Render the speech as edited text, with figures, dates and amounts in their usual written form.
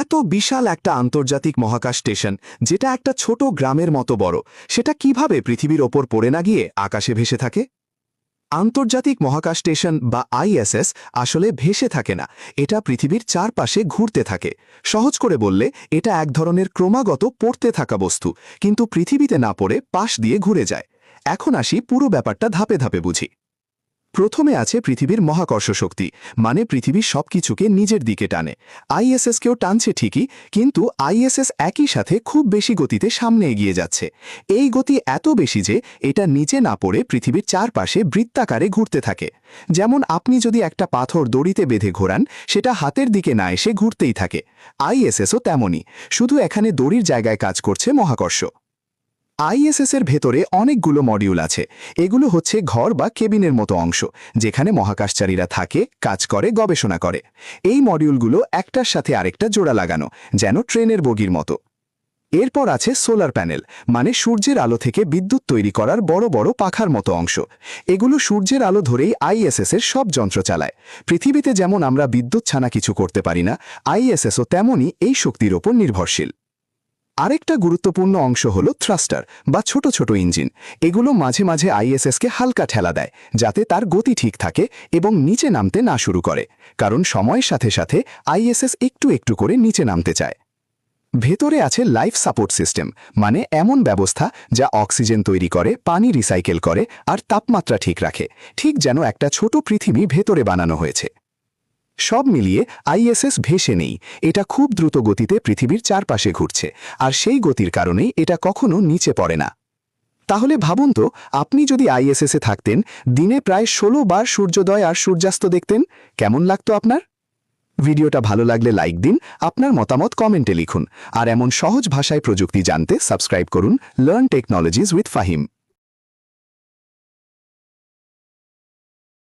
এত বিশাল একটা আন্তর্জাতিক মহাকাশ স্টেশন যেটা একটা ছোট গ্রামের মতো বড়, সেটা কিভাবে পৃথিবীর ওপর পড়ে না গিয়ে আকাশে ভেসে থাকে? আন্তর্জাতিক মহাকাশ স্টেশন বা আইএসএস আসলে ভেসে থাকে না, এটা পৃথিবীর চারপাশে ঘুরতে থাকে। সহজ করে বললে এটা এক ধরনের ক্রমাগত পড়তে থাকা বস্তু, কিন্তু পৃথিবীতে না পড়ে পাশ দিয়ে ঘুরে যায়। এখন আসি পুরো ব্যাপারটা ধাপে ধাপে বুঝি। প্রথমে আছে পৃথিবীর মহাকর্ষ শক্তি, মানে পৃথিবীর সবকিছুকে নিজের দিকে টানে। আইএসএসকেও টানছে ঠিকই, কিন্তু আইএসএস একই সাথে খুব বেশি গতিতে সামনে এগিয়ে যাচ্ছে। এই গতি এত বেশি যে এটা নিচে না পড়ে পৃথিবীর চারপাশে বৃত্তাকারে ঘুরতে থাকে। যেমন আপনি যদি একটা পাথর দড়িতে বেঁধে ঘোরান, সেটা হাতের দিকে না এসে ঘুরতেই থাকে। আইএসএসও তেমনই, শুধু এখানে দড়ির জায়গায় কাজ করছে মহাকর্ষ। আইএসএস-এর ভেতরে অনেকগুলো মডিউল আছে। এগুলো হচ্ছে ঘর বা কেবিনের মতো অংশ, যেখানে মহাকাশচারীরা থাকে, কাজ করে, গবেষণা করে। এই মডিউলগুলো একটার সাথে আরেকটা জোড়া লাগানো, যেন ট্রেনের বগির মতো। এরপর আছে সোলার প্যানেল, মানে সূর্যের আলো থেকে বিদ্যুৎ তৈরি করার বড় বড় পাখার মতো অংশ। এগুলো সূর্যের আলো ধরেই আইএসএস-এর সব যন্ত্র চালায়। পৃথিবীতে যেমন আমরা বিদ্যুৎ ছাড়া কিছু করতে পারি না, আইএসএসও তেমনই এই শক্তির ওপর নির্ভরশীল। আরেকটা গুরুত্বপূর্ণ অংশ হল থ্রাস্টার বা ছোট ছোট ইঞ্জিন। এগুলো মাঝে মাঝে আইএসএসকে হালকা ঠেলা দেয়, যাতে তার গতি ঠিক থাকে এবং নিচে নামতে না শুরু করে, কারণ সময়ের সাথে সাথে আইএসএস একটু একটু করে নিচে নামতে চায়। ভেতরে আছে লাইফ সাপোর্ট সিস্টেম, মানে এমন ব্যবস্থা যা অক্সিজেন তৈরি করে, পানি রিসাইকেল করে আর তাপমাত্রা ঠিক রাখে, ঠিক যেন একটা ছোট পৃথিবী ভেতরে বানানো হয়েছে। সব মিলিয়ে আইএসএস ভেসে নেই, এটা খুব দ্রুত গতিতে পৃথিবীর চারপাশে ঘুরছে, আর সেই গতির কারণেই এটা কখনো নিচে পড়ে না। তাহলে ভাবুন তো, আপনি যদি আইএসএসে থাকতেন, দিনে প্রায় 16 বার সূর্যোদয় আর সূর্যাস্ত দেখতেন, কেমন লাগতো আপনার? ভিডিওটা ভালো লাগলে লাইক দিন, আপনার মতামত কমেন্টে লিখুন, আর এমন সহজ ভাষায় প্রযুক্তি জানতে সাবস্ক্রাইব করুন লার্ন টেকনোলজিজ উইথ ফাহিম।